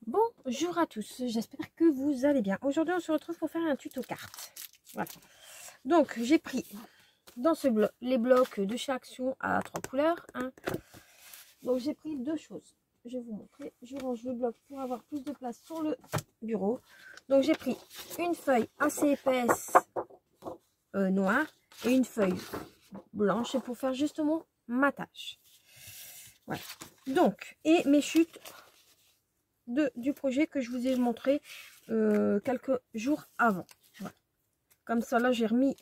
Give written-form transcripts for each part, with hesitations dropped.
Bonjour à tous, j'espère que vous allez bien. Aujourd'hui on se retrouve pour faire un tuto cartes. Voilà. Donc j'ai pris dans ce bloc les blocs de chez Action à 3 couleurs. Hein. Donc j'ai pris deux choses. Je vais vous montrer. Je range le bloc pour avoir plus de place sur le bureau. Donc j'ai pris une feuille assez épaisse noire et une feuille blanche pour faire justement ma tâche. Voilà. Donc, et mes chutes du projet que je vous ai montré quelques jours avant. Voilà. Comme ça, là, j'ai remis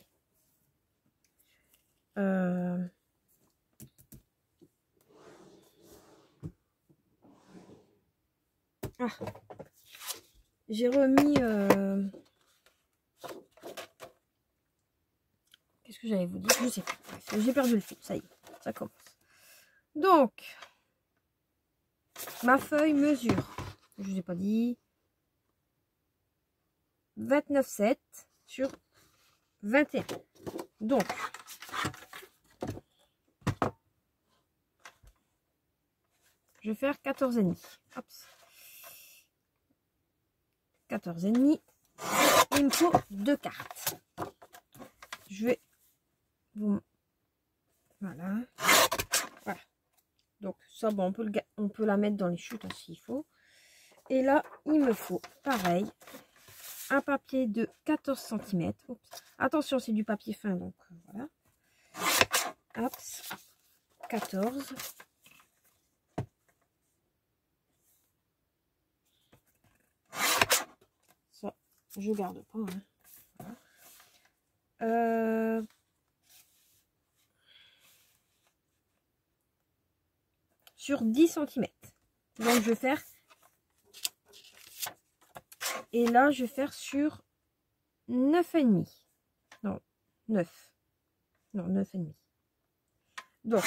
j'ai remis qu'est-ce que j'allais vous dire, je sais plus. Bref, j'ai perdu le fil, ça y est, ça commence. Donc ma feuille mesure, je vous ai pas dit, 29,7 sur 21. Donc je vais faire 14,5. Hop. 14,5. Il me faut deux cartes. Je vais vous... Voilà. Voilà. Donc ça, bon, on peut la mettre dans les chutes s'il faut. Et là, il me faut, pareil, un papier de 14 cm. Oups. Attention, c'est du papier fin, donc voilà. Hop. 14. Ça, je garde pas. Hein. Voilà. Sur 10 cm. Donc, je vais faire... Et là, je vais faire sur 9,5. Non, 9. Non, 9,5. Donc,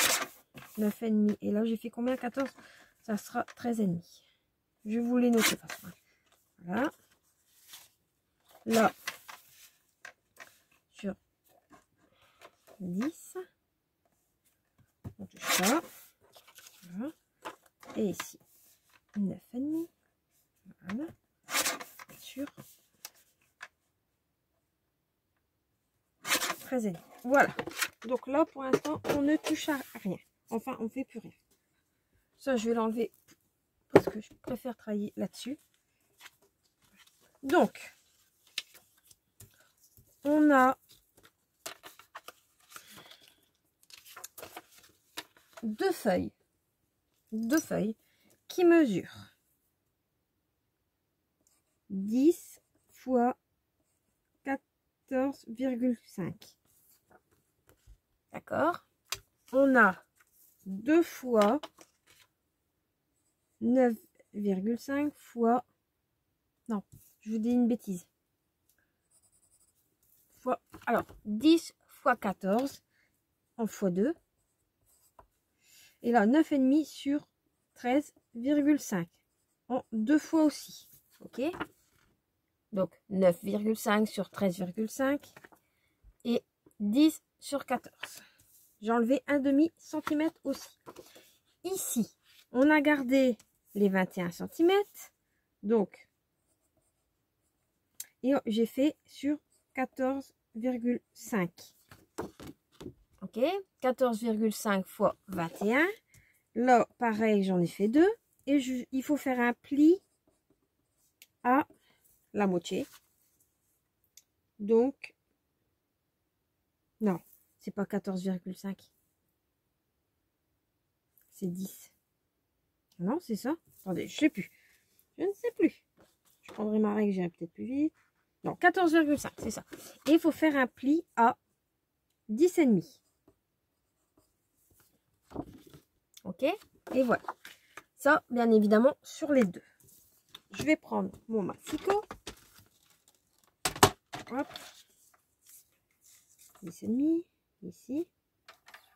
9,5. Et là, j'ai fait combien? 14. Ça sera 13,5. Je vous les noter de toute façon. Voilà. Là, sur 10. On touche ça. Voilà. Et ici, 9,5. Voilà. Sur 13,5. Voilà. Donc là, pour l'instant, on ne touche à rien. Enfin, on ne fait plus rien. Ça, je vais l'enlever parce que je préfère travailler là-dessus. Donc, on a deux feuilles qui mesurent 10 fois 14,5. D'accord. On a 2 fois 9,5 fois... Non, je vous dis une bêtise. Alors, 10 fois 14 en fois 2. Et là, 9,5 sur 13,5. En 2 fois aussi. Ok. Donc, 9,5 sur 13,5. Et 10 sur 14. J'ai enlevé un demi centimètre aussi. Ici, on a gardé les 21 cm. Donc, et j'ai fait sur 14,5. Ok, 14,5 fois 21. Là, pareil, j'en ai fait deux. Et il faut faire un pli à la moitié. Donc, non, c'est pas 14,5. C'est 10. Non, c'est ça. Attendez, je sais plus. Je ne sais plus. Je prendrai ma règle, j'irai peut-être plus vite. Non, 14,5, c'est ça. Et il faut faire un pli à 10,5. Ok, et voilà. Ça, bien évidemment, sur les deux. Je vais prendre mon massicot. Hop. 10,5. Ici.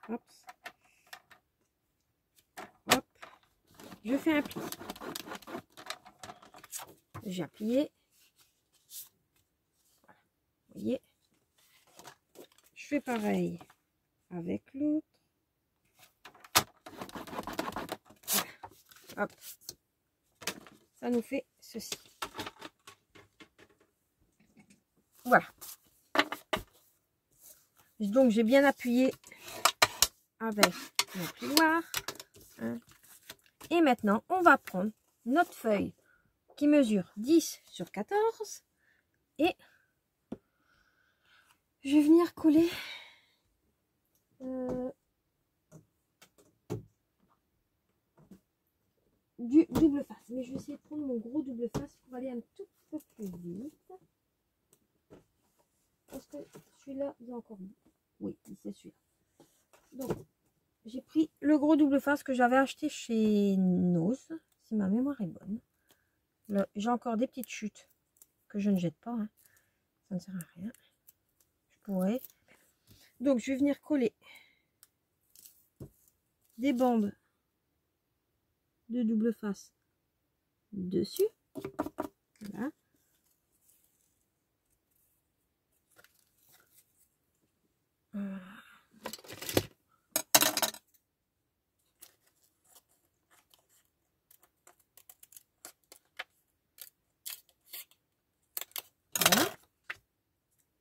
Hop. Hop. Je fais un pli. J'ai plié. Voilà. Vous voyez. Je fais pareil avec l'autre. Hop. ça nous fait ceci. Voilà. Donc j'ai bien appuyé avec mon plioir. Hein. Et maintenant, on va prendre notre feuille qui mesure 10 sur 14 et je vais venir coller du double face. Mais je vais essayer de prendre mon gros double face pour aller un tout peu plus vite. Parce que celui-là, il y a encore... Oui, c'est celui-là. Donc, j'ai pris le gros double face que j'avais acheté chez Nose, si ma mémoire est bonne. J'ai encore des petites chutes que je ne jette pas. Hein. Ça ne sert à rien. Je pourrais. Donc, je vais venir coller des bandes de double face dessus. Voilà. Voilà.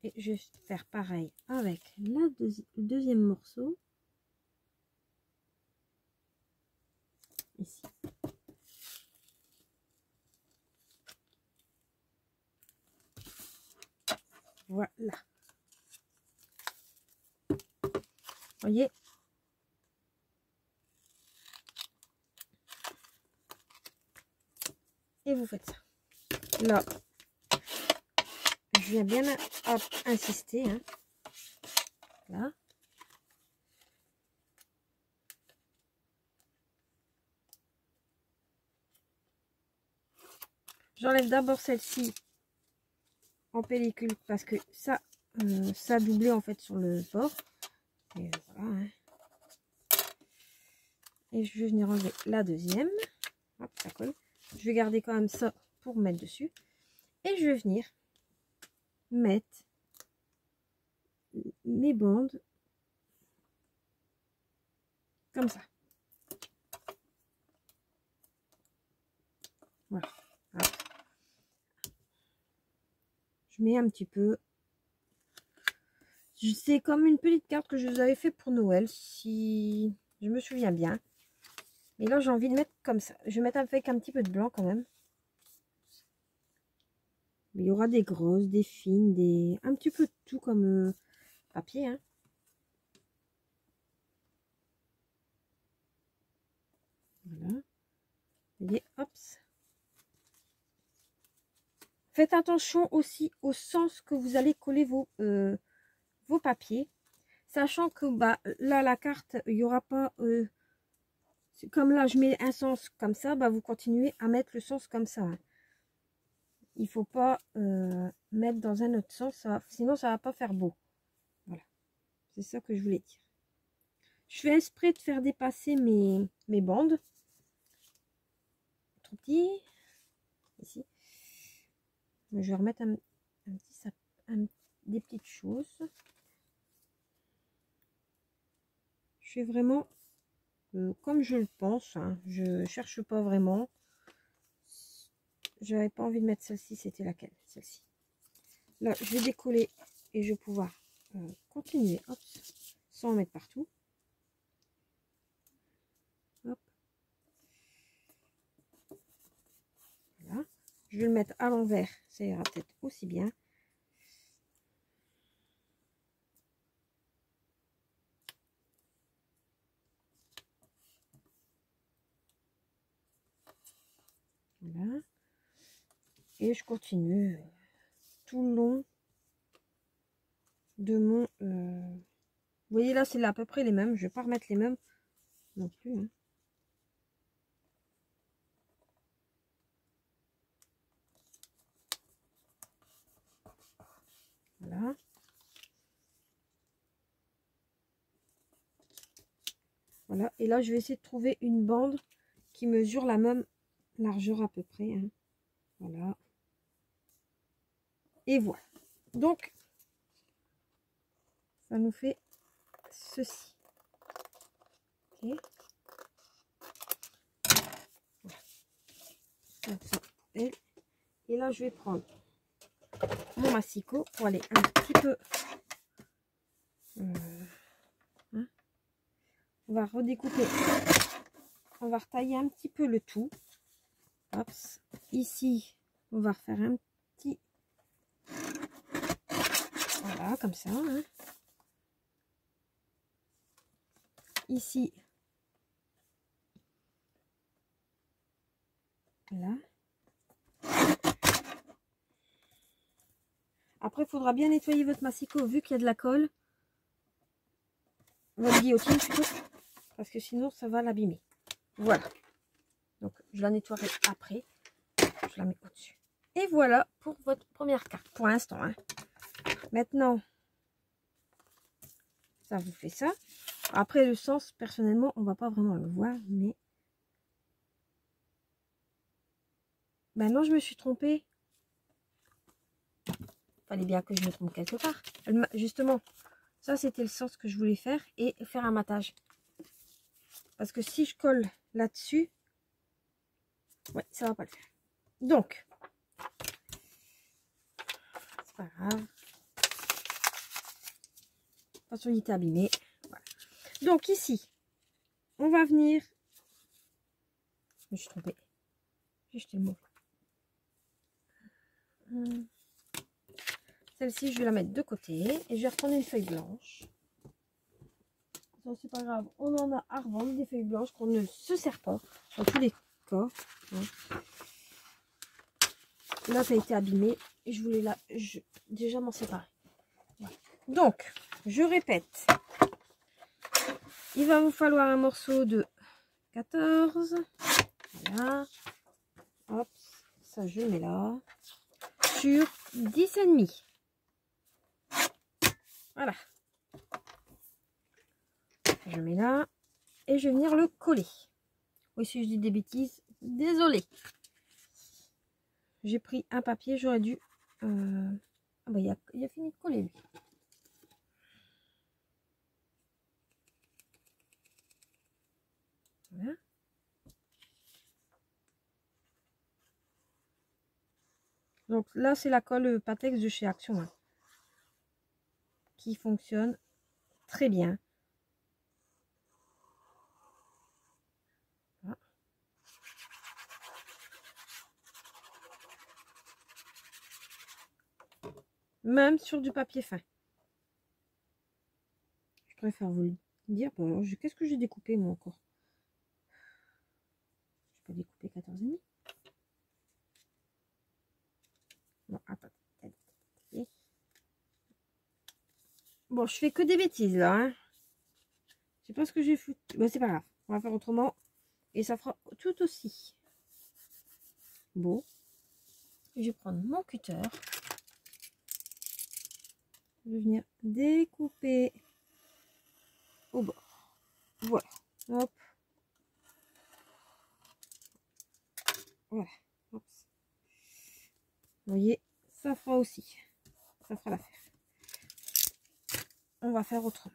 Et je vais faire pareil avec le deuxième morceau. Ici. Voilà. Voyez. Et vous faites ça. Là, je viens bien insister. Hein. Là. J'enlève d'abord celle-ci en pellicule parce que ça, ça doublait en fait sur le bord. Et voilà. Hein. Et je vais venir enlever la deuxième. Hop, ça colle. Je vais garder quand même ça pour mettre dessus. Et je vais venir mettre mes bandes comme ça. Voilà. Hop. Je mets un petit peu. C'est comme une petite carte que je vous avais fait pour Noël, si je me souviens bien. Et là, j'ai envie de mettre comme ça. Je vais mettre avec un petit peu de blanc quand même. Mais il y aura des grosses, des fines, un petit peu de tout comme papier. Hein. Voilà. Vous voyez, hop. Faites attention aussi au sens que vous allez coller vos papiers. Sachant que bah, là, la carte, il n'y aura pas... comme là, je mets un sens comme ça, bah, vous continuez à mettre le sens comme ça. Hein. Il ne faut pas mettre dans un autre sens, sinon ça ne va pas faire beau. Voilà, c'est ça que je voulais dire. Je fais exprès de faire dépasser mes bandes. Trop petit. Ici. Je vais remettre des petites choses. Je fais vraiment comme je le pense. Hein. Je ne cherche pas vraiment. J'avais pas envie de mettre celle-ci, c'était laquelle? Celle-ci. Là, je vais décoller et je vais pouvoir continuer, hop, sans en mettre partout. Hop. Voilà. Je vais le mettre à l'envers, ça ira peut-être aussi bien. Voilà. Et je continue tout le long de mon... Vous voyez là, c'est à peu près les mêmes. Je vais pas remettre les mêmes non plus. Hein. Voilà. Voilà. Et là, je vais essayer de trouver une bande qui mesure la même largeur à peu près. Hein. Voilà. Et voilà. Donc, ça nous fait ceci. Ok. Voilà. elle. Et là, je vais prendre mon massicot pour aller un petit peu... hein, on va redécouper. On va retailler un petit peu le tout. Hop. Ici, on va refaire un petit... Voilà, comme ça. Hein. Ici. Là. Après, il faudra bien nettoyer votre massicot vu qu'il y a de la colle. Votre guillotine plutôt. Parce que sinon, ça va l'abîmer. Voilà. Donc, je la nettoierai après. Je la mets au-dessus. Et voilà pour votre première carte. Pour l'instant. Hein. Maintenant, ça vous fait ça. Après, le sens, personnellement, on va pas vraiment le voir. Mais... ben non, je me suis trompée. Fallait bien que je me trompe quelque part. Justement, ça c'était le sens que je voulais faire et faire un matage. Parce que si je colle là-dessus, ouais, ça va pas le faire. Donc, c'est pas grave. De toute façon, il était abîmé. Voilà. Donc ici, on va venir. Je me suis trompée. J'ai jeté le mot. Celle-ci, je vais la mettre de côté et je vais reprendre une feuille blanche. Ça, c'est pas grave, on en a à revendre des feuilles blanches qu'on ne se sert pas dans tous les cas. Hein. Là, ça a été abîmé et je voulais déjà m'en séparer. Voilà. Donc, je répète, il va vous falloir un morceau de 14. Voilà. Hop, ça je le mets là. Sur 10,5. Voilà. Je mets là et je vais venir le coller. Oui, si je dis des bêtises, désolé. J'ai pris un papier, j'aurais dû... Ah bah, il a fini de coller lui. Voilà. Donc là, c'est la colle Patex de chez Action. Hein, qui fonctionne très bien. Voilà. Même sur du papier fin. Je préfère vous le dire. Bon, qu'est-ce que j'ai découpé moi encore? Je peux découper 14,5. Bon, attends. Bon, je fais que des bêtises là. Hein. Je sais pas ce que j'ai foutu. Bon, c'est pas grave. On va faire autrement. Et ça fera tout aussi beau. Je vais prendre mon cutter. Je vais venir découper au bord. Voilà. Hop. Voilà. Hop. Vous voyez, ça fera aussi. Ça fera l'affaire. On va faire autrement.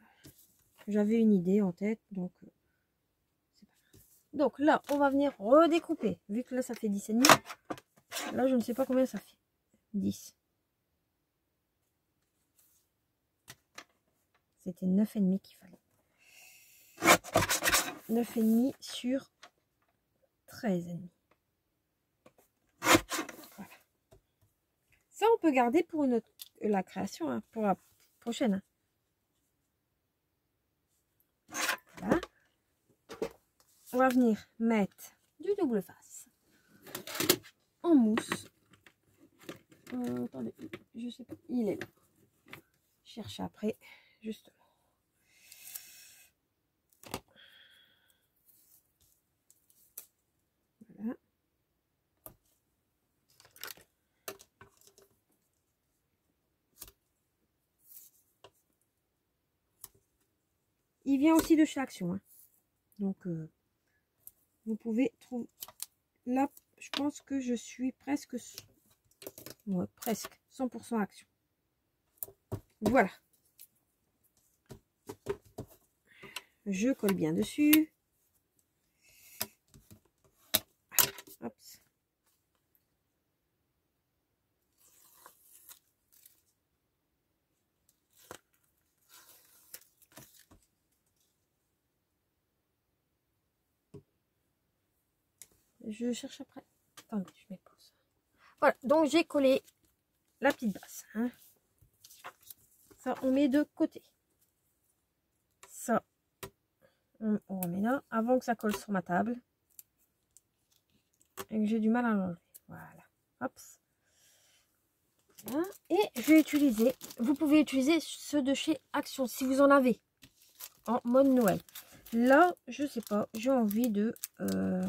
J'avais une idée en tête, donc c'est pas grave. Donc là, on va venir redécouper. Vu que là, ça fait 10,5. Là, je ne sais pas combien ça fait. 10. C'était 9,5 qu'il fallait. 9,5 sur 13,5. Voilà. Ça, on peut garder pour la création, hein, pour la prochaine. Hein. Voilà. On va venir mettre du double face en mousse. Attendez, je sais pas, il est là. Cherche après, justement. Voilà. Il vient aussi de chez Action. Hein. Donc, vous pouvez trouver... Là, je pense que je suis presque... Ouais, presque 100% Action. Voilà. Je colle bien dessus. Hop. Je cherche après. Attendez, je mets pause. Voilà, donc j'ai collé la petite base. Hein. Ça, on met de côté. Ça, on remet là, avant que ça colle sur ma table. Et que j'ai du mal à l'enlever. Voilà. Hop. Voilà. Et je vais utiliser, vous pouvez utiliser ceux de chez Action, si vous en avez, en mode Noël. Là, je sais pas, j'ai envie de... je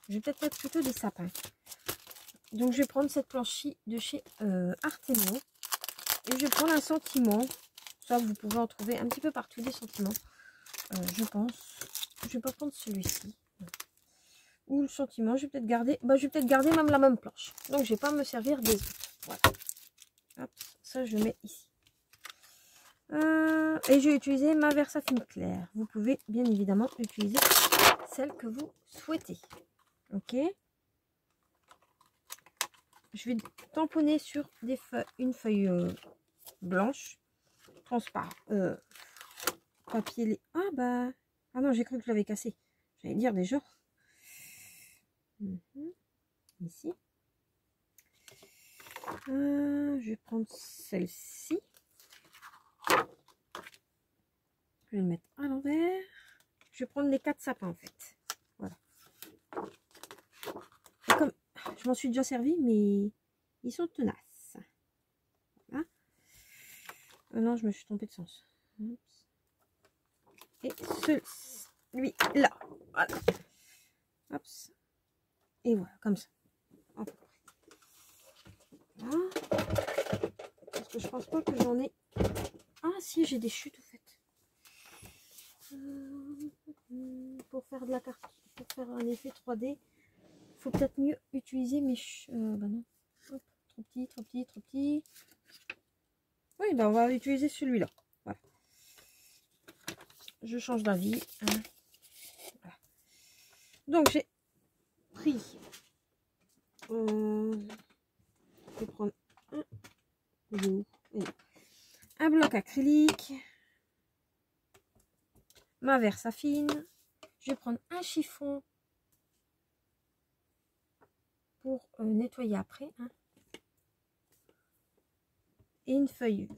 vais peut-être mettre plutôt des sapins. Donc, je vais prendre cette planche-ci de chez Artemio. Et je vais prendre un sentiment. Ça, vous pouvez en trouver un petit peu partout, des sentiments. Je pense. Je vais pas prendre celui-ci. Ou le sentiment, je vais peut-être garder... Bah, je vais peut-être garder même la même planche. Donc, je vais pas me servir des autres. Voilà. Hop, ça, je mets ici. Et je vais utiliser ma Versafine claire. Vous pouvez bien évidemment utiliser celle que vous souhaitez. Ok. Je vais tamponner sur des feuilles, une feuille blanche, transparent. Papier. Ah bah. Ah non, j'ai cru que je l'avais cassé. J'allais dire déjà. Ici. Je vais prendre celle-ci. Je vais le mettre à l'envers. Je vais prendre les 4 sapins en fait. Voilà. Et comme je m'en suis déjà servi, mais ils sont tenaces. Voilà. Non, je me suis trompée de sens. Et celui-là. Voilà. Hop. Et voilà, comme ça. Hop. Voilà. Parce que je pense pas que j'en ai. Ah si, j'ai des chutes au fait. Pour faire de la carte, pour faire un effet 3D, faut peut-être mieux utiliser mes bah non. Hop, trop petit, trop petit, trop petit. Oui, bah on va utiliser celui-là. Voilà. Je change d'avis. Hein. Voilà. Donc j'ai pris. Je vais prendre un bloc acrylique. Ma Versafine. Je vais prendre un chiffon pour nettoyer après. Hein. Et une feuille.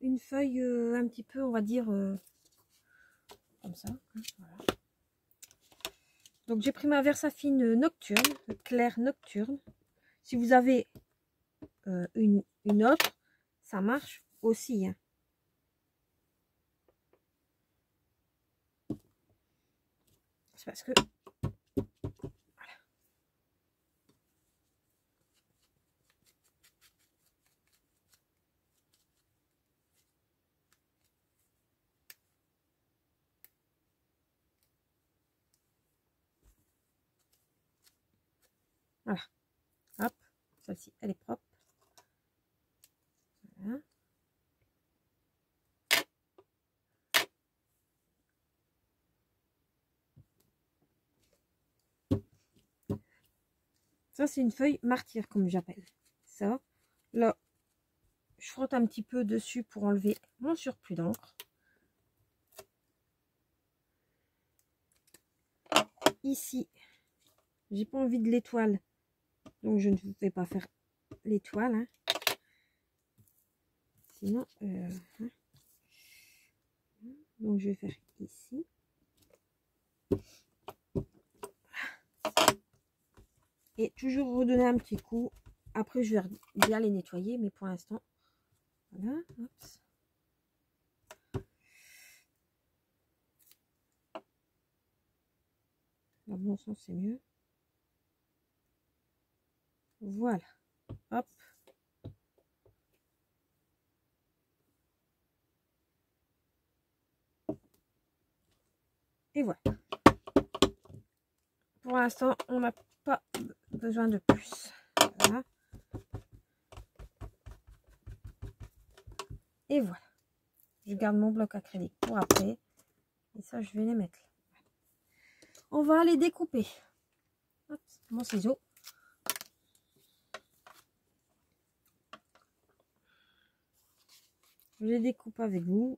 Une feuille un petit peu, on va dire, comme ça. Hein, voilà. Donc j'ai pris ma Versafine nocturne, claire nocturne. Si vous avez une autre, ça marche aussi. Hein. C'est parce que... Voilà. Voilà. Hop. Celle-ci, elle est propre. Voilà. Ça, c'est une feuille martyre, comme j'appelle. Ça. Là, je frotte un petit peu dessus pour enlever mon surplus d'encre. Ici, j'ai pas envie de l'étoile. Donc, je ne vais pas faire l'étoile. Hein. Sinon, hein. Donc, je vais faire ici. Et toujours redonner un petit coup. Après, je vais bien les nettoyer. Mais pour l'instant, voilà. Hop. Dans bon sens, c'est mieux. Voilà. Hop. Et voilà. Pour l'instant, on n'a pas besoin de plus. Voilà. Et voilà. Je garde mon bloc acrylique pour après. Et ça, je vais les mettre là. On va les découper. Hop, mon ciseau. Je les découpe avec vous.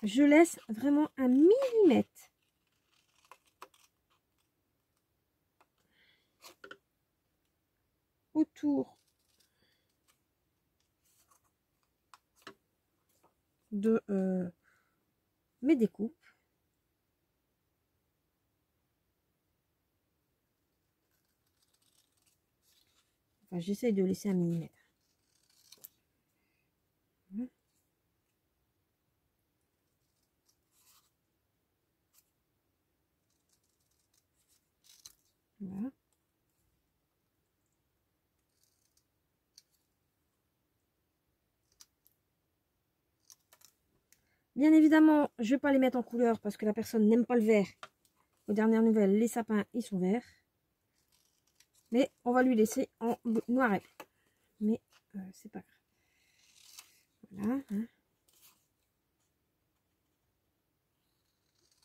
Je laisse vraiment un millimètre. Autour de mes découpes. Enfin, j'essaye de laisser un millimètre. Voilà. Bien évidemment, je ne vais pas les mettre en couleur parce que la personne n'aime pas le vert. Aux dernières nouvelles, les sapins, ils sont verts. Mais on va lui laisser en noir et blanc. Mais c'est pas grave. Voilà. Hein.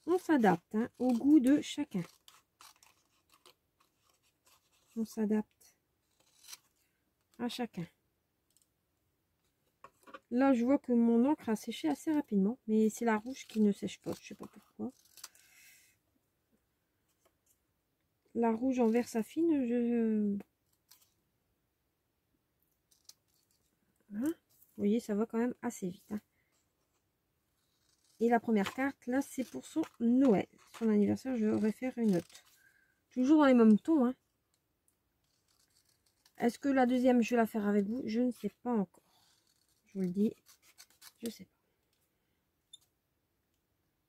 On s'adapte au goût de chacun. On s'adapte à chacun. Là, je vois que mon encre a séché assez rapidement. Mais c'est la rouge qui ne sèche pas. Je sais pas pourquoi. La rouge en vert saphine, Hein, vous voyez, ça va quand même assez vite. Hein. Et la première carte, là, c'est pour son Noël. Son anniversaire, je vais faire une note. Toujours dans les mêmes tons. Hein. Est-ce que la deuxième, je vais la faire avec vous? Je ne sais pas encore. Je vous le dis, je ne sais pas.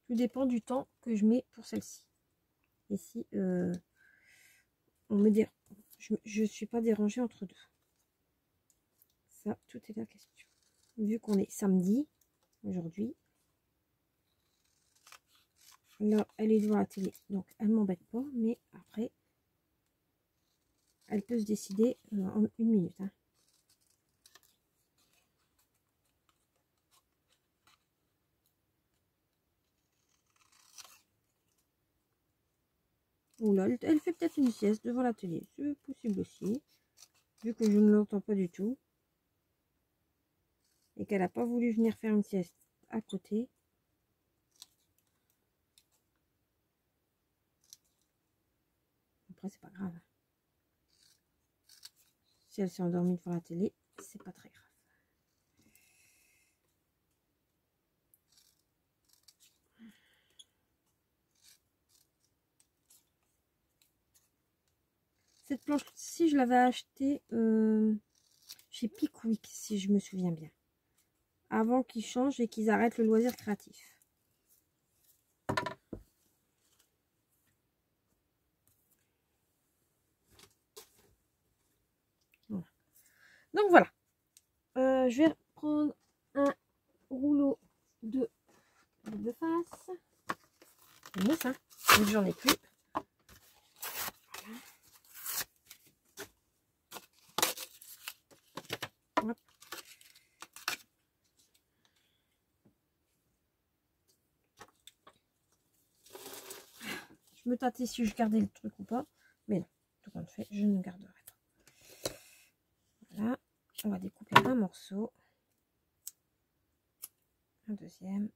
Tout dépend du temps que je mets pour celle-ci. Et si on me dit, je ne suis pas dérangée entre deux. Ça, tout est la question. Vu qu'on est samedi, aujourd'hui. Là, elle est devant la télé, donc elle m'embête pas. Mais après, elle peut se décider en une minute. Hein. Oh là, elle fait peut-être une sieste devant la télé. C'est possible aussi. Vu que je ne l'entends pas du tout. Et qu'elle n'a pas voulu venir faire une sieste à côté. Après, c'est pas grave. Si elle s'est endormie devant la télé, c'est pas très grave. Cette planche-ci, je l'avais achetée chez Pickwick, si je me souviens bien. Avant qu'ils changent et qu'ils arrêtent le loisir créatif. Voilà. Donc voilà. Je vais prendre un rouleau de face. Mousse, hein. J'en ai plus. Hop. Je me tâtais si je gardais le truc ou pas. Mais non, tout compte fait, je ne garderai pas. Voilà. On va découper un morceau. Un deuxième.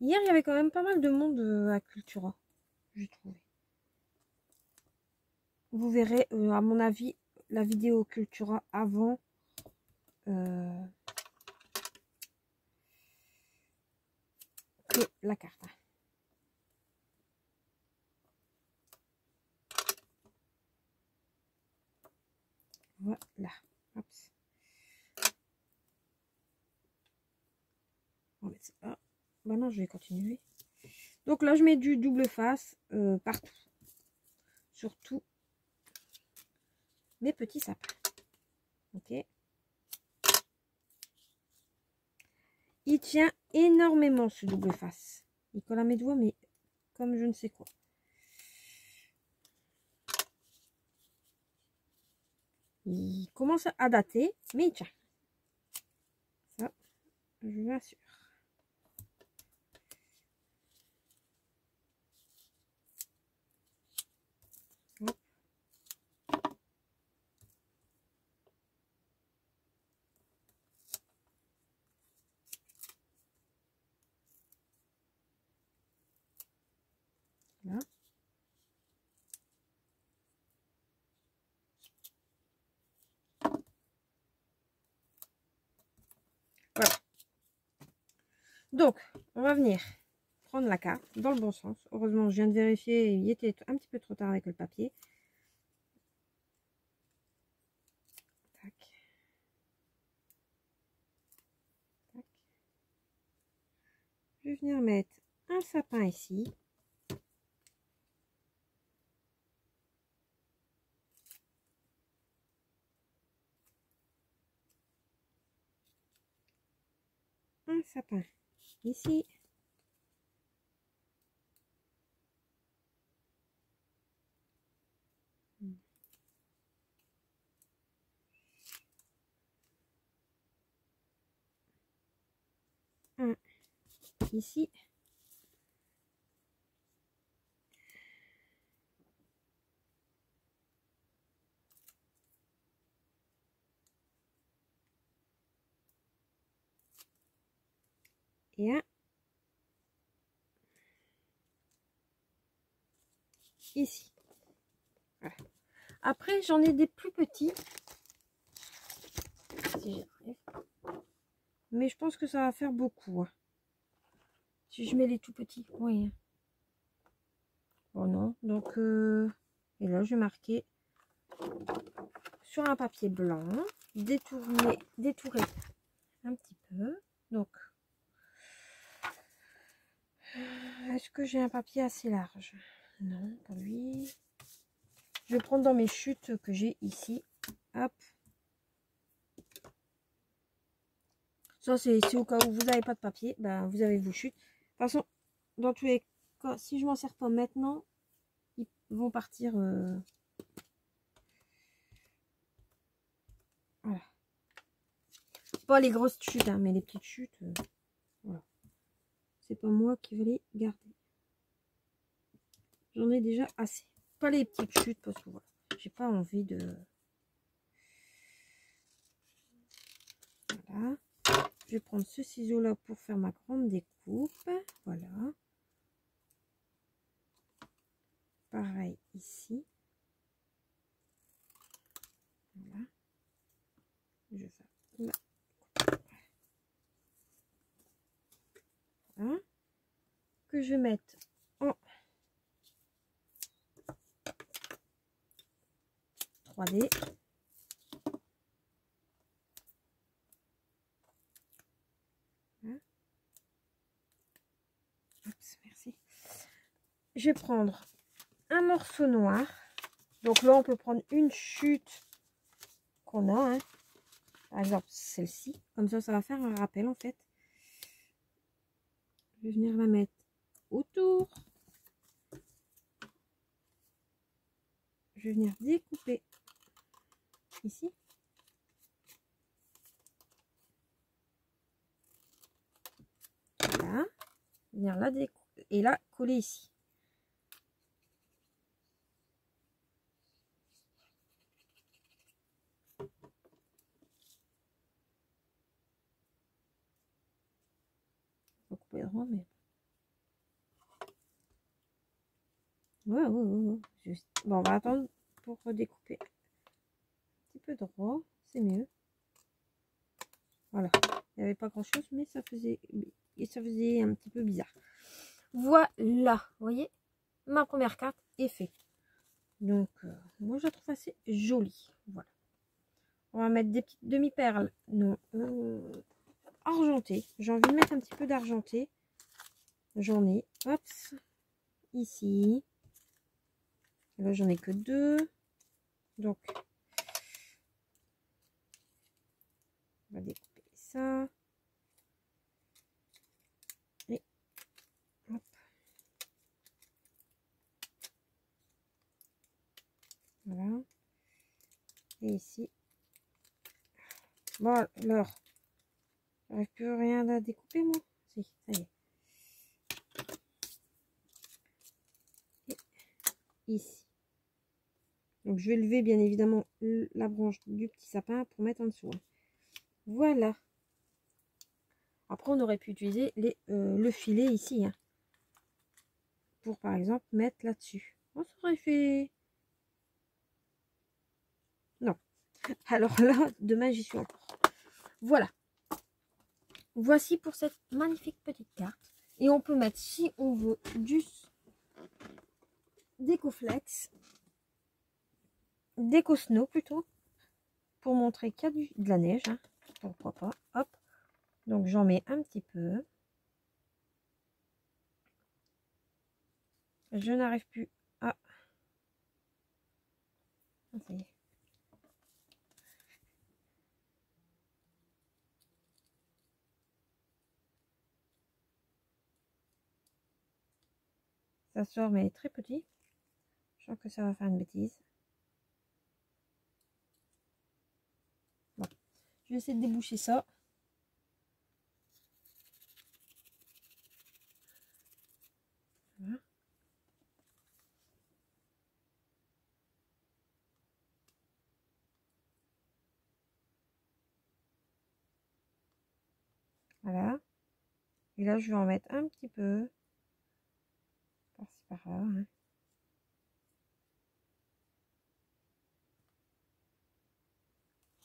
Hier, il y avait quand même pas mal de monde à Cultura, j'ai trouvé. Vous verrez, à mon avis, la vidéo Cultura avant que la carte. Voilà. Hop. On va mettre ça là. Bah non, je vais continuer. Donc là, je mets du double face partout. Surtout mes petits sapins. Ok. Il tient énormément ce double face. Il colle à mes doigts, mais comme je ne sais quoi. Il commence à dater, mais il tient. Ça, je vous assure. Hop. Donc, on va venir prendre la carte dans le bon sens. Heureusement, je viens de vérifier, il était un petit peu trop tard avec le papier. Tac. Tac. Je vais venir mettre un sapin ici. Un sapin ici. Un ici. Et un ici. Voilà. Après, j'en ai des plus petits. Si j'y arrive. Mais je pense que ça va faire beaucoup. Hein. Si je mets les tout petits. Oui. Bon, non. Donc, et là, je vais marquer sur un papier blanc. Détourer un petit peu. Donc, est-ce que j'ai un papier assez large? Non, pas lui. Je vais prendre dans mes chutes que j'ai ici. Hop. Ça, c'est au cas où vous n'avez pas de papier. Ben, vous avez vos chutes. De toute façon, dans tous les cas, si je m'en sers pas maintenant, ils vont partir. Voilà. Pas les grosses chutes, hein, mais les petites chutes. Voilà. C'est pas moi qui vais les garder. J'en ai déjà assez. Pas les petites chutes parce que voilà, j'ai pas envie de. Voilà. Je vais prendre ce ciseau là pour faire ma grande découpe. Voilà. Pareil ici. Voilà. Je vais faire là. Voilà. Que je vais mettre en 3D. Voilà. Oups, merci. Je vais prendre un morceau noir. Donc là, on peut prendre une chute qu'on a. Hein. Par exemple, celle-ci. Comme ça va faire un rappel en fait. Je vais venir la mettre autour. Je vais venir découper ici. Voilà. Venir la découper et la coller ici. Faut couper droit, mais. Ouais. Juste. Bon, on va attendre pour redécouper. Un petit peu droit, c'est mieux. Voilà. Il n'y avait pas grand chose, mais ça faisait un petit peu bizarre. Voilà. Vous voyez, ma première carte est faite. Donc, moi, je la trouve assez jolie. Voilà. On va mettre des petites demi-perles non argentées. J'ai envie de mettre un petit peu d'argenté. J'en ai. Hop. Ici. Là, j'en ai que 2. Donc, on va découper ça. Et hop. Voilà. Et ici. Bon, alors. J'arrive plus rien à découper, moi. Si, ça y est. Et ici. Donc, je vais lever, bien évidemment, la branche du petit sapin pour mettre en dessous. Voilà. Après, on aurait pu utiliser le filet ici. Hein, pour, par exemple, mettre là-dessus. Oh, ça aurait fait... Non. Alors là, demain, j'y suis encore. Voilà. Voici pour cette magnifique petite carte. Et on peut mettre, si on veut, du Décoflex, Déco Snow plutôt, pour montrer qu'il y a de la neige. Hein. Pourquoi pas. Hop. Donc j'en mets un petit peu. Je n'arrive plus à... Ah, ça y est. Ça sort mais très petit. Je sens que ça va faire une bêtise. Bon. Je vais essayer de déboucher ça. Voilà. Voilà. Et là, je vais en mettre un petit peu. Par-ci, par-là. Hein.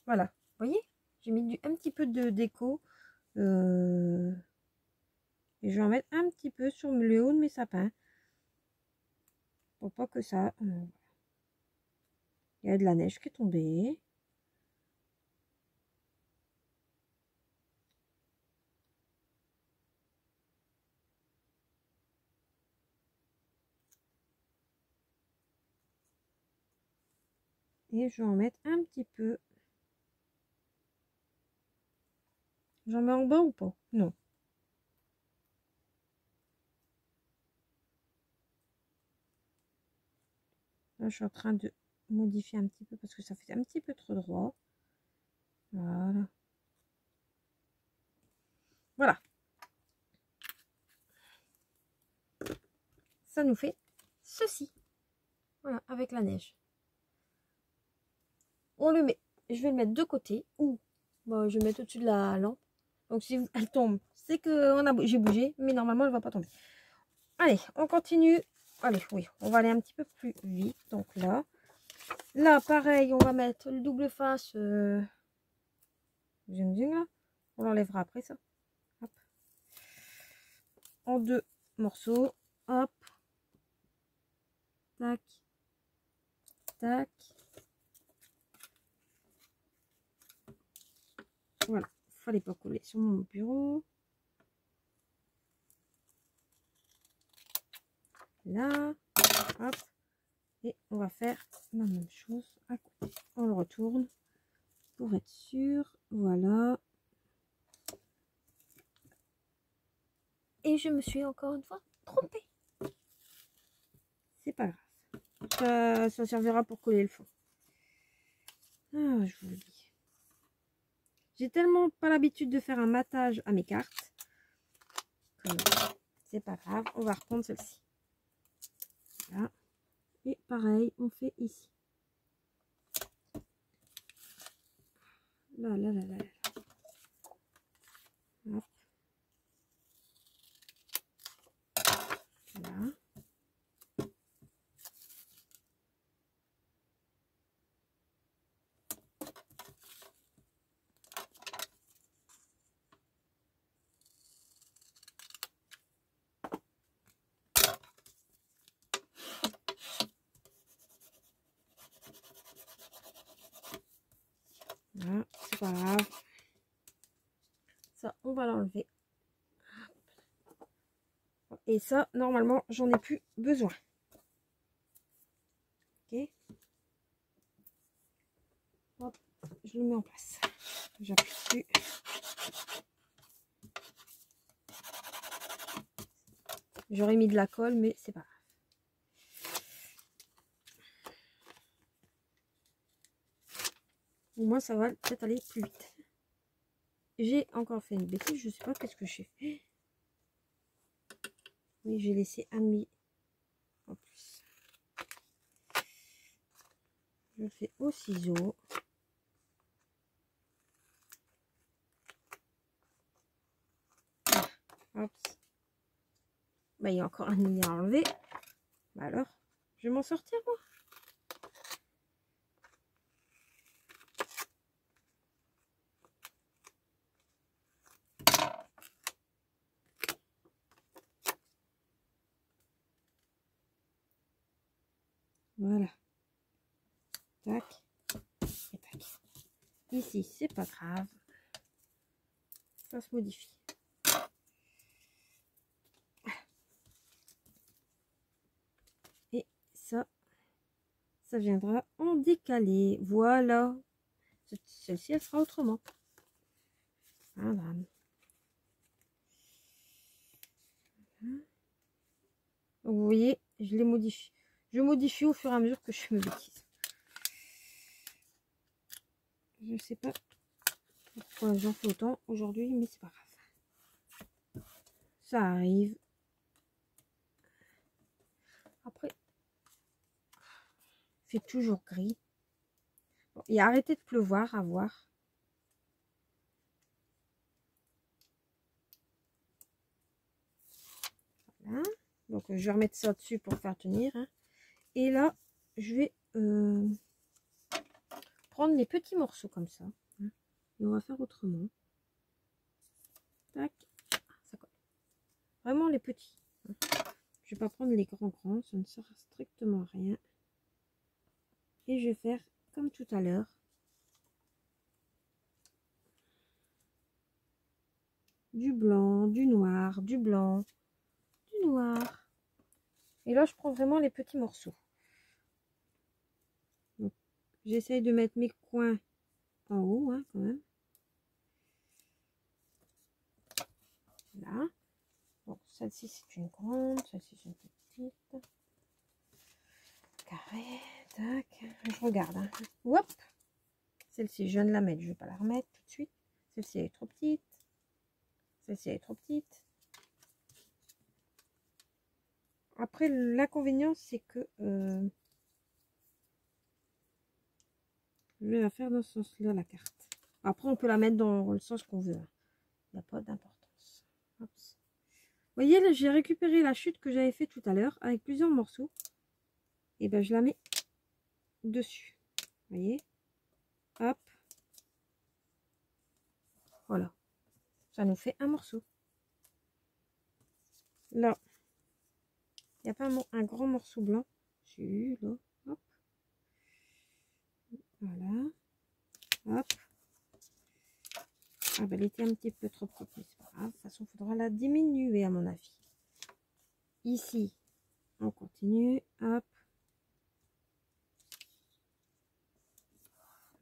Voilà. Vous voyez? J'ai mis un petit peu de déco. Et je vais en mettre un petit peu sur le haut de mes sapins. Pour pas que ça... Il y a de la neige qui est tombée. Et je vais en mettre un petit peu. J'en mets en bas ou pas? Non. Là, je suis en train de modifier un petit peu parce que ça fait un petit peu trop droit. Voilà. Voilà. Ça nous fait ceci. Voilà, avec la neige. On le met. Je vais le mettre de côté ou bon, je vais mettre au-dessus de la lampe. Donc si elle tombe, c'est que j'ai bougé, mais normalement elle va pas tomber. Allez, on continue. Allez, oui, on va aller un petit peu plus vite. Donc là, pareil, on va mettre le double face. Là. On l'enlèvera après ça. Hop. En 2 morceaux. Hop. Tac. Tac. Voilà. Fallait pas coller sur mon bureau. Là. Hop. Et on va faire la même chose à côté. On le retourne pour être sûr. Voilà. Et je me suis encore une fois trompée. C'est pas grave. Ça servira pour coller le fond. Ah, je vous le dis. J'ai tellement pas l'habitude de faire un matage à mes cartes que c'est pas grave. On va reprendre celle-ci. Voilà. Et pareil, on fait ici. Là, là, là, là, là. Hop. Voilà. Voilà, c'est pas grave. Ça, on va l'enlever. Et ça, normalement, j'en ai plus besoin. Ok. Hop, je le mets en place. J'appuie dessus. J'aurais mis de la colle, mais c'est pas grave. Au moins, ça va peut-être aller plus vite. J'ai encore fait une bêtise. Je sais pas qu'est-ce que j'ai fait. Oui, j'ai laissé un demi en plus. Je le fais au ciseau. Hop. Bah, il y a encore un demi à enlever. Bah alors, je vais m'en sortir moi. Voilà. Tac. Et tac. Ici, c'est pas grave. Ça se modifie. Et ça viendra en décalé. Voilà. Celle-ci, elle sera autrement. Voilà. Donc, vous voyez, je les modifie. Je modifie au fur et à mesure que je fais mes bêtises. Je sais pas pourquoi j'en fais autant aujourd'hui, mais c'est pas grave. Ça arrive. Après, il fait toujours gris. Bon, il a arrêté de pleuvoir, à voir. Voilà. Donc, je vais remettre ça dessus pour faire tenir. Hein. Et là, je vais prendre les petits morceaux comme ça. Hein, et on va faire autrement. Tac. Ça colle. Vraiment les petits. Hein. Je vais pas prendre les grands, ça ne sert strictement à rien. Et je vais faire comme tout à l'heure. Du blanc, du noir, du blanc, du noir. Et là, je prends vraiment les petits morceaux. J'essaye de mettre mes coins en haut, hein, quand même. Là. Bon, celle-ci, c'est une grande. Celle-ci, c'est une petite. Carré. Tac. Je regarde. Hein. Hop. Celle-ci, je viens de la mettre. Je ne vais pas la remettre tout de suite. Celle-ci, elle est trop petite. Celle-ci, elle est trop petite. Après, l'inconvénient, c'est que je vais la faire dans ce sens-là, la carte. Après, on peut la mettre dans le sens qu'on veut. Il n'y a pas d'importance. Vous voyez, là, j'ai récupéré la chute que j'avais fait tout à l'heure avec plusieurs morceaux. Et ben, je la mets dessus. Vous voyez? Hop. Voilà. Ça nous fait un morceau. Là, il n'y a pas un grand morceau blanc. J'ai là. Hop. Voilà. Hop. Ah ben, elle était un petit peu trop petite, mais c'est pas grave. De toute façon, il faudra la diminuer à mon avis. Ici, on continue. Hop.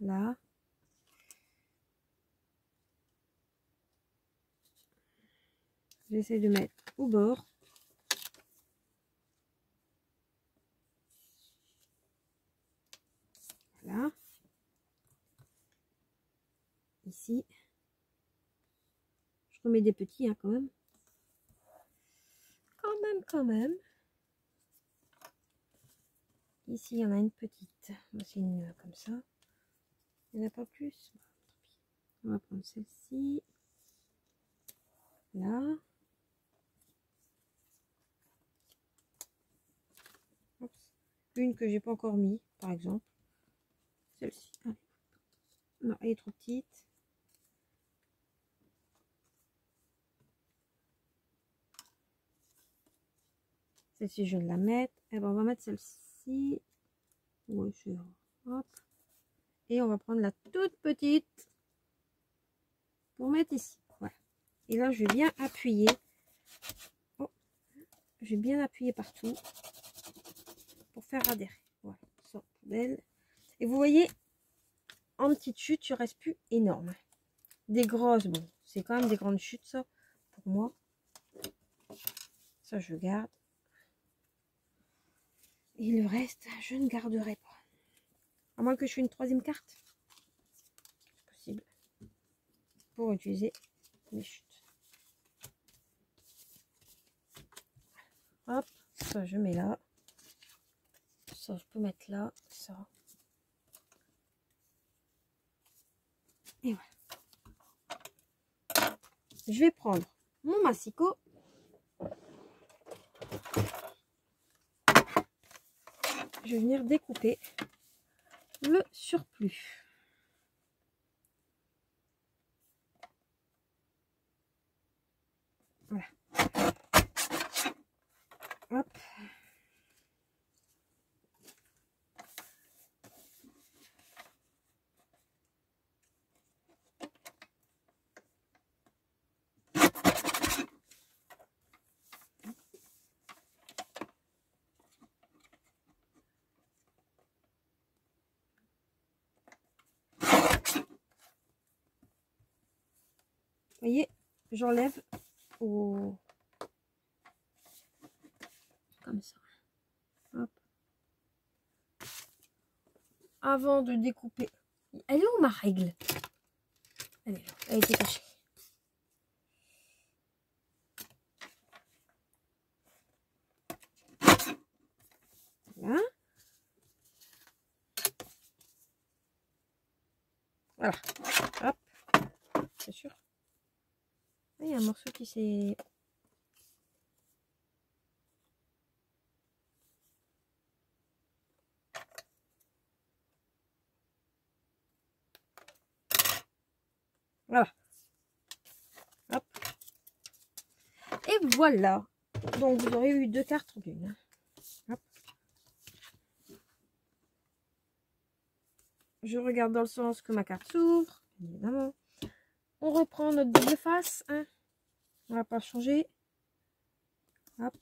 Là. J'essaie de mettre au bord. Voilà. Ici. Je remets des petits, hein, quand même. Quand même. Ici, il y en a une petite. Voici une comme ça. Il n'y en a pas plus. On va prendre celle-ci. Là. Une que j'ai pas encore mis, par exemple. Celle-ci. Non, elle est trop petite. Celle-ci, je vais la mettre. Et ben, on va mettre celle-ci. Ouais, hop. Et on va prendre la toute petite pour mettre ici. Voilà. Et là, je vais bien appuyer. Oh. Je vais bien appuyer partout pour faire adhérer. Voilà. Ça, poubelle. Et vous voyez, en petite chute, il ne reste plus énorme. Des grosses, bon, c'est quand même des grandes chutes, ça, pour moi. Ça, je garde. Et le reste, je ne garderai pas. À moins que je fasse une troisième carte. C'est possible. Pour utiliser mes chutes. Hop, ça je mets là. Ça je peux mettre là. Ça. Et voilà. Je vais prendre mon massicot. Je vais venir découper le surplus. Voilà. Hop. j'enlève au... comme ça. Hop. Avant de découper. Elle est où ma règle? Elle est là. Elle était cachée. Voilà. Voilà. Hop. C'est sûr. Il y a un morceau qui s'est... Voilà. Hop. Et voilà. Donc vous aurez eu 2 cartes en une. Hop. Je regarde dans le sens que ma carte s'ouvre. Évidemment. On reprend notre double face. Hein. On va pas changer. Hop.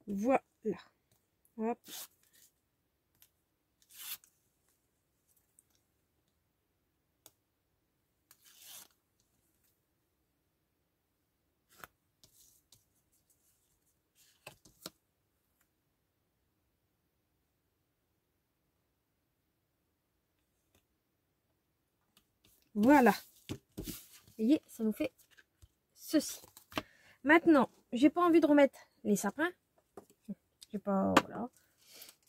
Voilà. Hop. Voilà. Vous voyez, ça nous fait ceci. Maintenant, j'ai pas envie de remettre les sapins. J'ai pas... Voilà.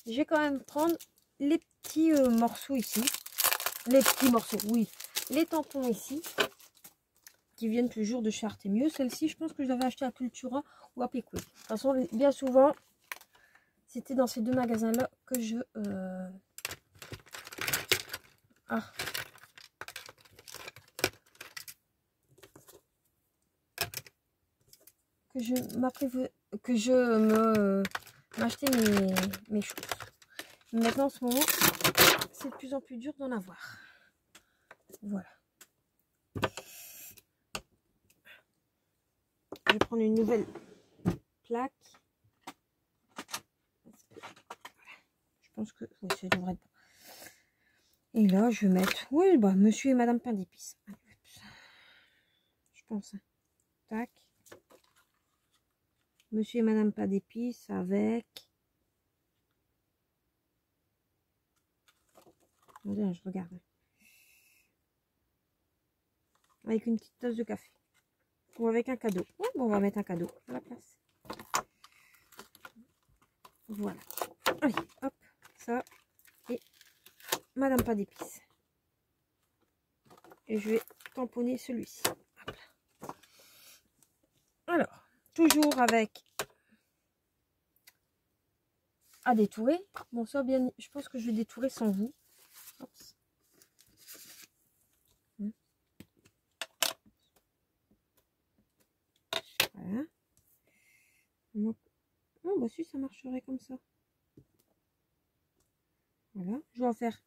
Je vais quand même prendre les petits morceaux ici. Les petits morceaux, oui. Les tampons ici. Qui viennent toujours de chez Artemio. Celle-ci, je pense que je l'avais acheté à Cultura ou à Pickwick. De toute façon, bien souvent, c'était dans ces deux magasins-là que je... Ah. Que je me m'achetais mes choses. Maintenant, en ce moment, c'est de plus en plus dur d'en avoir. Voilà. Je vais prendre une nouvelle plaque. Je pense que oui, ça devrait être bon. Et là, je vais mettre, oui, bah, Monsieur et Madame Pain d'épices. Je pense. Hein. Tac. Monsieur et Madame Pain d'épices avec... Je regarde. Avec une petite tasse de café. Ou avec un cadeau. Ouais, bon, on va mettre un cadeau à la place. Voilà. Allez, hop, ça. Et Madame Pas d'épices. Et je vais tamponner celui-ci. Alors, toujours avec à détourer. Bon, ça, bien, je pense que je vais détourer sans vous. Hop. Voilà. Oh, bah si, ça marcherait comme ça. Voilà. Je vais en faire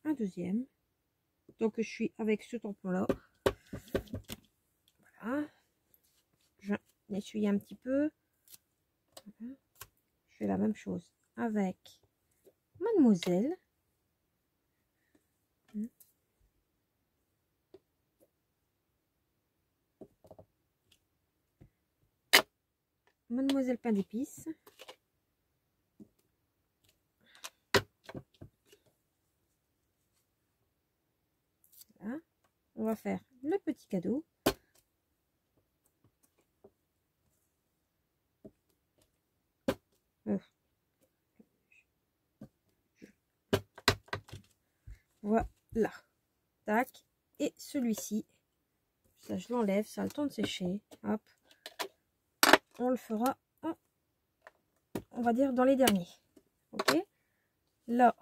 un deuxième. Donc, je suis avec ce tampon-là. Voilà. Je vais essuyer un petit peu. Voilà. Je fais la même chose avec Mademoiselle. Mademoiselle Pain d'épices. Voilà. On va faire le petit cadeau. Voilà. Tac. Et celui-ci, ça je l'enlève, ça a le temps de sécher. Hop. On le fera en, on va dire dans les derniers. Ok. Là,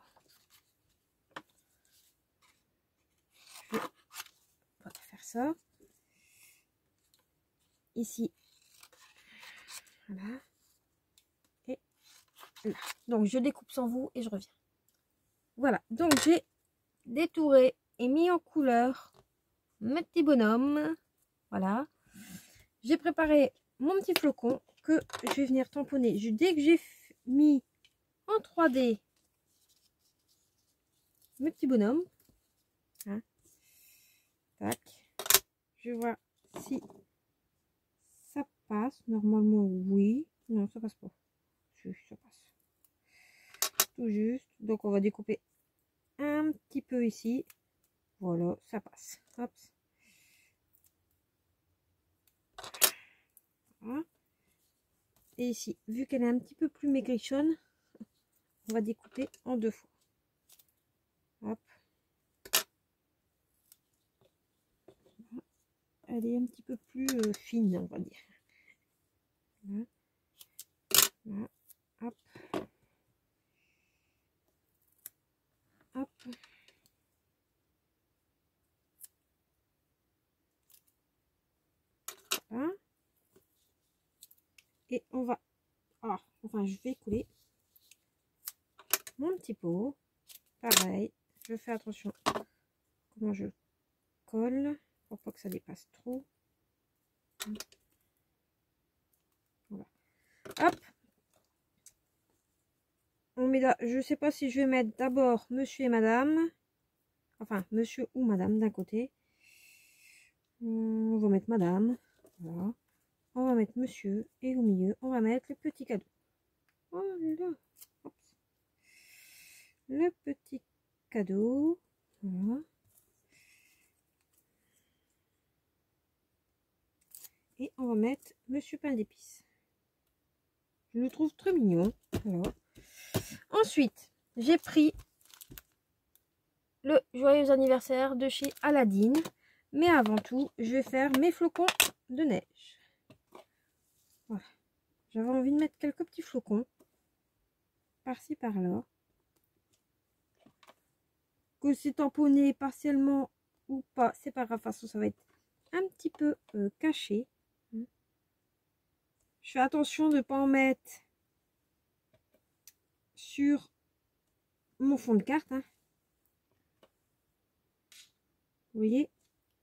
on va faire ça. Ici. Voilà. Et là. Donc je découpe sans vous et je reviens. Voilà, donc j'ai détouré et mis en couleur mes petits bonhommes. Voilà. J'ai préparé mon petit flocon que je vais venir tamponner. Dès que j'ai mis en 3D mes petits bonhommes, hein, tac, je vois si ça passe. Normalement, oui. Non, ça passe pas. Si, ça passe. Tout juste. Donc, on va découper un petit peu ici. Voilà, ça passe. Hop. Voilà. Et ici, vu qu'elle est un petit peu plus maigrichonne, on va découper en 2 fois. Hop. Elle est un petit peu plus fine, on va dire. Là. Là. Hop. Hop. Voilà. Et on va... Ah, enfin, je vais couler mon petit pot. Pareil, je fais attention comment je colle pour pas que ça dépasse trop. Voilà. Hop. On met là, je sais pas si je vais mettre d'abord monsieur et madame. Enfin, monsieur ou madame d'un côté. On va mettre madame. Voilà. On va mettre monsieur. Et au milieu, on va mettre le petit cadeau. Voilà. Hop. Le petit cadeau. Voilà. Et on va mettre monsieur pain d'épices. Je le trouve très mignon. Voilà. Ensuite, j'ai pris le joyeux anniversaire de chez Aladdin. Mais avant tout, je vais faire mes flocons de neige. Voilà. J'avais envie de mettre quelques petits flocons. Par-ci, par-là. Que c'est tamponné partiellement ou pas, c'est pas grave. De toute façon, ça va être un petit peu caché. Je fais attention de ne pas en mettre sur mon fond de carte. Hein. Vous voyez,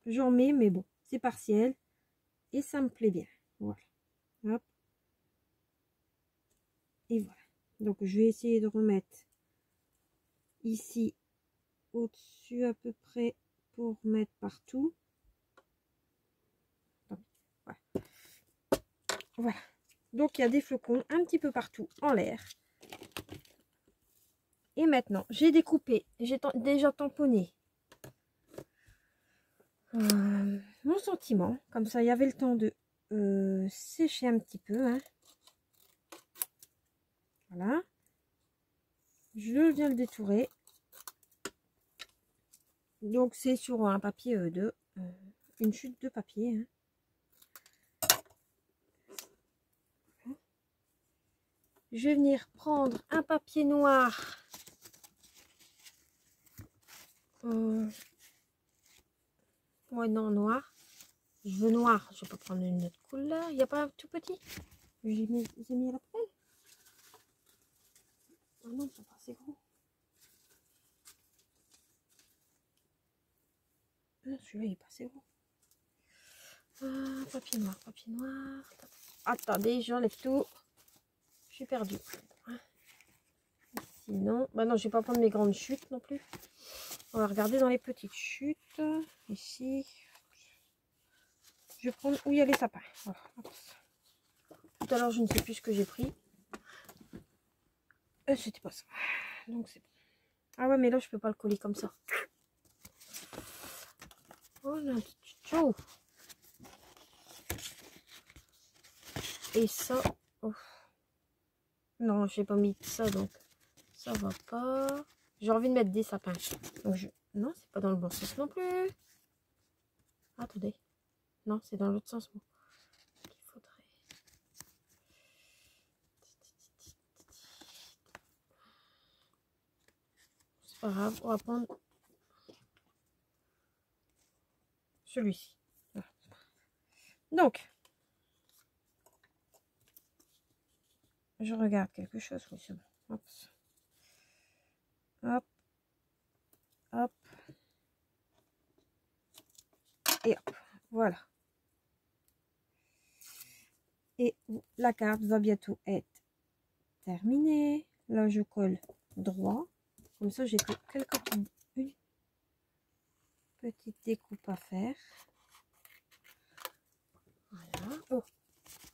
j'en mets, mais bon, c'est partiel. Et ça me plaît bien. Voilà. Hop. Et voilà. Donc, je vais essayer de remettre ici au-dessus à peu près pour mettre partout. Voilà. Voilà. Donc, il y a des flocons un petit peu partout en l'air. Et maintenant, j'ai découpé, j'ai déjà tamponné mon sentiment. Comme ça, il y avait le temps de sécher un petit peu. Hein. Voilà. Je viens le détourer. Donc, c'est sur un papier une chute de papier. Hein. Je vais venir prendre un papier noir. Ouais, non, noir. Je veux noir. Je peux prendre une autre couleur. Il n'y a pas un tout petit. J'ai mis à la poubelle. Ah non, c'est pas assez gros. Celui-là, il est pas assez gros. Papier noir, papier noir. Attendez, j'enlève tout. Je suis perdue. Sinon, bah non, je vais pas prendre mes grandes chutes non plus. On va regarder dans les petites chutes. Ici. Je vais prendre où il y a les sapins. Voilà. Tout à l'heure, je ne sais plus ce que j'ai pris. C'était pas ça. Donc c'est bon. Ah ouais, mais là, je peux pas le coller comme ça. Oh là, ciao. Et ça, oh. Non, j'ai pas mis ça, donc ça va pas. J'ai envie de mettre des sapins. Donc non, c'est pas dans le bon sens non plus. Attendez. Non, c'est dans l'autre sens. Bon. Il faudrait. C'est pas grave, on va prendre celui-ci. Voilà. Donc, je regarde quelque chose. Oui, c'est bon. Hop. Hop. Hop. Et hop. Voilà. Et la carte va bientôt être terminée. Là, je colle droit. Comme ça, j'ai que une petite découpe à faire. Voilà. Oh,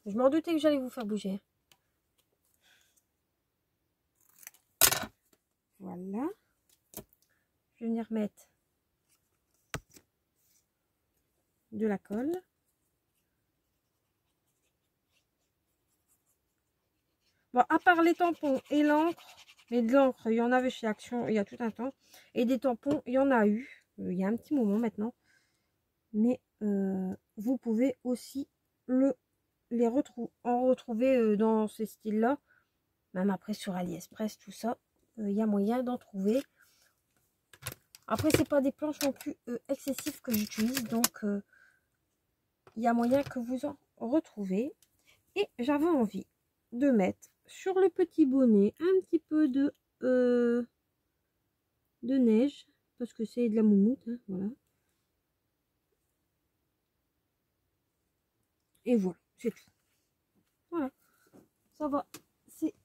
je m'en doutais que j'allais vous faire bouger. Voilà. Je vais venir mettre de la colle. Bon, à part les tampons et l'encre, mais de l'encre, il y en avait chez Action il y a tout un temps. Et des tampons, il y en a eu. Il y a un petit moment maintenant. Mais vous pouvez aussi en retrouver dans ces styles-là. Même après sur AliExpress, tout ça. Il y a moyen d'en trouver. Après, c'est pas des planches non plus excessives que j'utilise. Donc, il y a moyen que vous en retrouvez. Et j'avais envie de mettre sur le petit bonnet un petit peu de neige. Parce que c'est de la moumoute. Hein, voilà. Et voilà, c'est tout. Voilà. Ça va. C'est...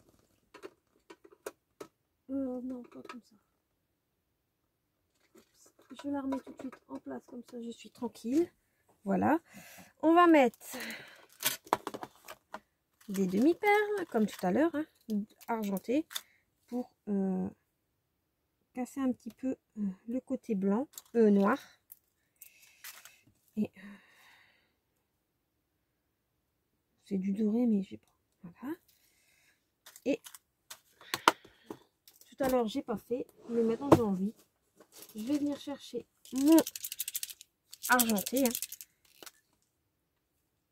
non, pas comme ça. Je la remets tout de suite en place. Comme ça, je suis tranquille. Voilà. On va mettre des demi-perles, comme tout à l'heure, hein, argentées, pour casser un petit peu le côté blanc, noir. Et c'est du doré, mais j'ai pas. Voilà. Et tout à l'heure, j'ai pas fait, mais maintenant j'ai envie. Je vais venir chercher mon argenté. Hein.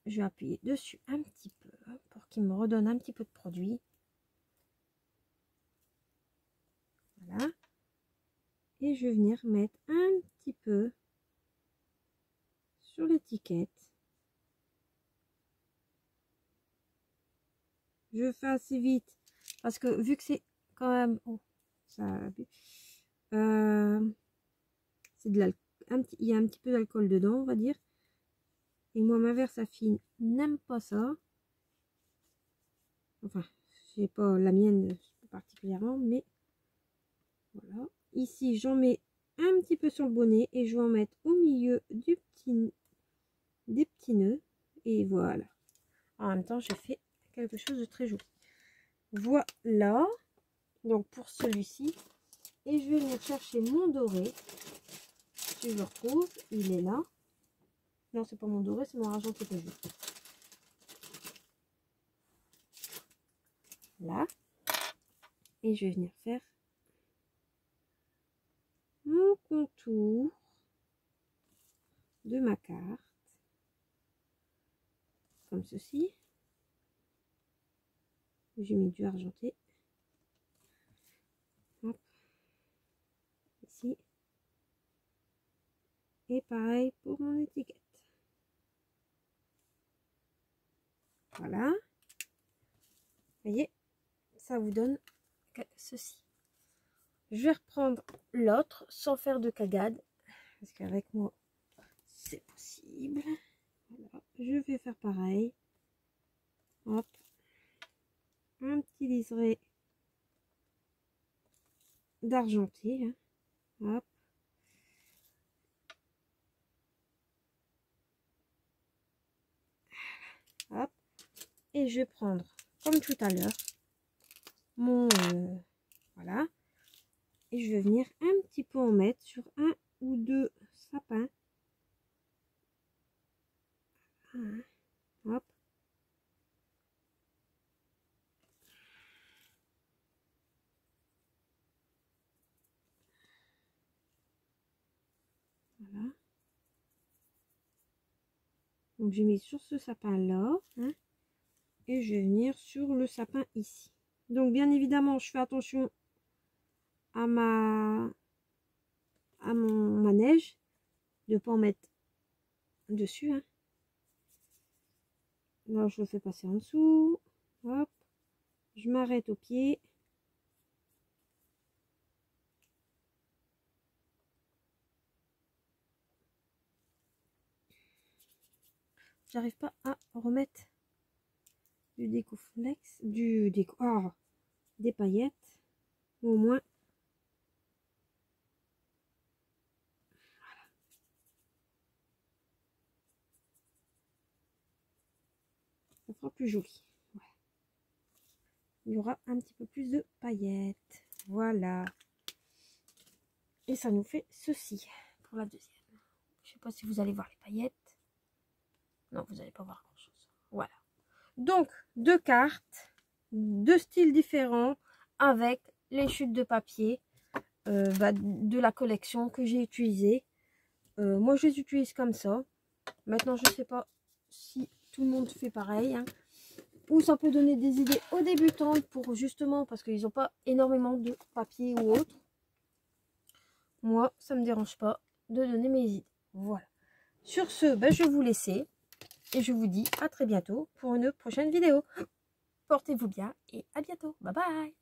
Je vais appuyer dessus un petit peu pour qu'il me redonne un petit peu de produit. Voilà. Et je vais venir mettre un petit peu sur l'étiquette. Je fais assez vite parce que vu que c'est quand même... Oh, ça... c'est de l'alcool. Il y a un petit peu d'alcool dedans, on va dire. Et moi, ma Versafine n'aime pas ça. Enfin, j'ai pas la mienne particulièrement, mais voilà. Ici, j'en mets un petit peu sur le bonnet et je vais en mettre au milieu des petits nœuds. Et voilà. En même temps, j'ai fait quelque chose de très joli. Voilà. Donc, pour celui-ci. Et je vais venir chercher mon doré. Si je le retrouve, il est là. Non, c'est pas mon doré, c'est mon argenté que je veux. Là. Et je vais venir faire mon contour de ma carte. Comme ceci. J'ai mis du argenté. Hop. Ici. Et pareil pour mon étiquette. Voilà. Vous voyez, ça vous donne ceci. Je vais reprendre l'autre sans faire de cagade. Parce qu'avec moi, c'est possible. Voilà. Je vais faire pareil. Hop. Un petit liseré d'argenté. Hein. Hop. Hop. Et je vais prendre, comme tout à l'heure, mon... voilà. Et je vais venir un petit peu en mettre sur un ou deux sapins. Hop. Voilà. Donc j'ai mis sur ce sapin là. Hein, et je vais venir sur le sapin ici. Donc bien évidemment, je fais attention à ma neige. De ne pas en mettre dessus. Hein. Là, je le fais passer en dessous. Hop. Je m'arrête au pied. j'arrive pas à remettre du décoflex, des paillettes, au moins. Voilà. Ça fera plus joli. Ouais. Il y aura un petit peu plus de paillettes. Voilà. Et ça nous fait ceci pour la deuxième. Je sais pas si vous allez voir les paillettes. Non, vous n'allez pas voir grand chose. Voilà. Donc, 2 cartes, 2 styles différents avec les chutes de papier de la collection que j'ai utilisé. Moi, je les utilise comme ça. Maintenant, je ne sais pas si tout le monde fait pareil. Hein. Ou ça peut donner des idées aux débutants pour justement, parce qu'ils n'ont pas énormément de papier ou autre. Moi, ça ne me dérange pas de donner mes idées. Voilà. Sur ce, ben, je vais vous laisser. Et je vous dis à très bientôt pour une prochaine vidéo. Portez-vous bien et à bientôt. Bye bye.